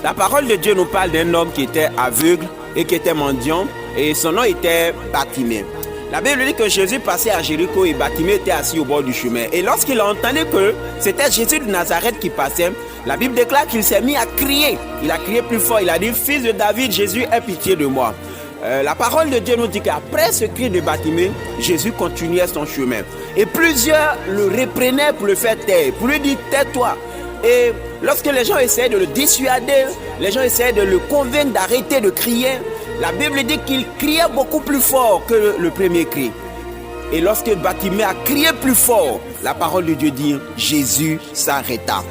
La parole de Dieu nous parle d'un homme qui était aveugle et qui était mendiant, et son nom était Bartimée. La Bible dit que Jésus passait à Jéricho et Bartimée était assis au bord du chemin. Et lorsqu'il a entendu que c'était Jésus de Nazareth qui passait, la Bible déclare qu'il s'est mis à crier. Il a crié plus fort, il a dit « Fils de David, Jésus, aie pitié de moi ». La parole de Dieu nous dit qu'après ce cri de Bartimée, Jésus continuait son chemin. Et plusieurs le reprenaient pour le faire taire, pour lui dire « tais-toi ». Et lorsque les gens essayaient de le dissuader, les gens essayaient de le convaincre d'arrêter de crier, la Bible dit qu'il criait beaucoup plus fort que le premier cri. Et lorsque Bartimée a crié plus fort, la parole de Dieu dit « Jésus s'arrêta ».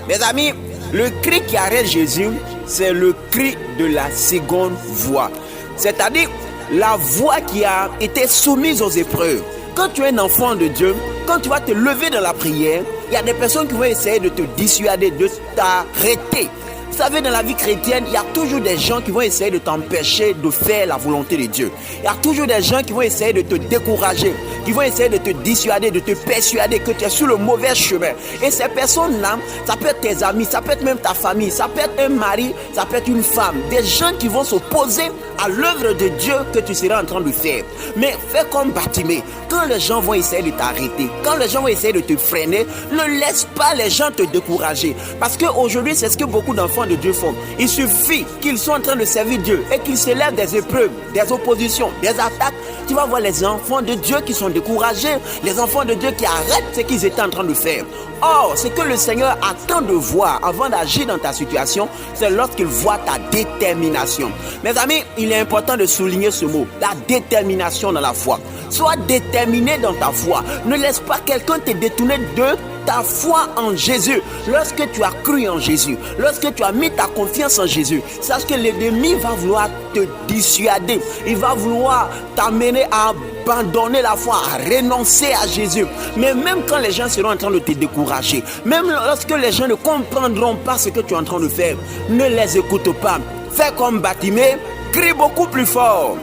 Mes amis, le cri qui arrête Jésus, c'est le cri de la seconde voix. C'est-à-dire la voix qui a été soumise aux épreuves. Quand tu es un enfant de Dieu, quand tu vas te lever dans la prière, il y a des personnes qui vont essayer de te dissuader, de t'arrêter. Vous savez, dans la vie chrétienne, il y a toujours des gens qui vont essayer de t'empêcher de faire la volonté de Dieu. Il y a toujours des gens qui vont essayer de te décourager, qui vont essayer de te dissuader, de te persuader que tu es sur le mauvais chemin. Et ces personnes-là, ça peut être tes amis, ça peut être même ta famille, ça peut être un mari, ça peut être une femme. Des gens qui vont s'opposer à l'œuvre de Dieu que tu seras en train de faire. Mais fais comme Bartimée. Quand les gens vont essayer de t'arrêter, quand les gens vont essayer de te freiner, ne laisse pas les gens te décourager. Parce qu'aujourd'hui, c'est ce que beaucoup d'enfants de Dieu font. Il suffit qu'ils soient en train de servir Dieu et qu'ils se lèvent des épreuves, des oppositions, des attaques. Tu vas voir les enfants de Dieu qui sont découragés, les enfants de Dieu qui arrêtent ce qu'ils étaient en train de faire. Or, ce que le Seigneur attend de voir avant d'agir dans ta situation, c'est lorsqu'il voit ta détermination. Mes amis, il est important de souligner ce mot, la détermination dans la foi. Sois déterminé dans ta foi. Ne laisse pas quelqu'un te détourner de ta foi en Jésus. Lorsque tu as cru en Jésus, lorsque tu as mis ta confiance en Jésus, sache que l'ennemi va vouloir te dissuader. Il va vouloir t'amener à abandonner la foi, à renoncer à Jésus. Mais même quand les gens seront en train de te décourager, même lorsque les gens ne comprendront pas ce que tu es en train de faire, ne les écoute pas. Fais comme Bartimée, crie beaucoup plus fort.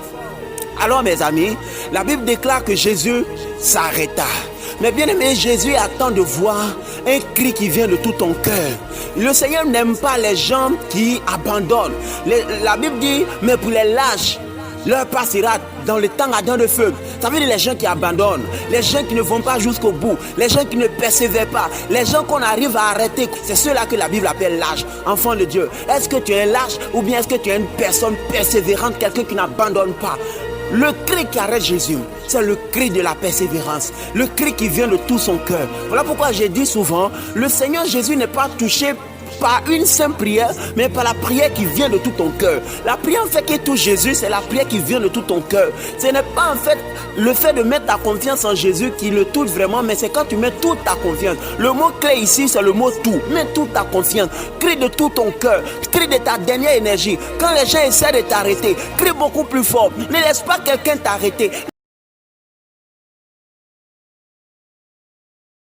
Alors mes amis, la Bible déclare que Jésus s'arrêta. Mais bien aimé, Jésus attend de voir un cri qui vient de tout ton cœur. Le Seigneur n'aime pas les gens qui abandonnent. La Bible dit, mais pour les lâches, leur passera dans le temps ardent de feu. Ça veut dire les gens qui abandonnent, les gens qui ne vont pas jusqu'au bout, les gens qui ne persévèrent pas, les gens qu'on arrive à arrêter. C'est ceux-là que la Bible appelle lâches, enfants de Dieu. Est-ce que tu es un lâche ou bien est-ce que tu es une personne persévérante, quelqu'un qui n'abandonne pas? Le cri qui arrête Jésus, c'est le cri de la persévérance, le cri qui vient de tout son cœur. Voilà pourquoi j'ai dit souvent, le Seigneur Jésus n'est pas touché par une simple prière, mais par la prière qui vient de tout ton cœur. La prière en fait qui touche Jésus, c'est la prière qui vient de tout ton cœur. Ce n'est pas en fait le fait de mettre ta confiance en Jésus qui le touche vraiment, mais c'est quand tu mets toute ta confiance. Le mot clé ici, c'est le mot tout. Mets toute ta confiance. Crie de tout ton cœur. Crie de ta dernière énergie. Quand les gens essaient de t'arrêter, crie beaucoup plus fort. Ne laisse pas quelqu'un t'arrêter.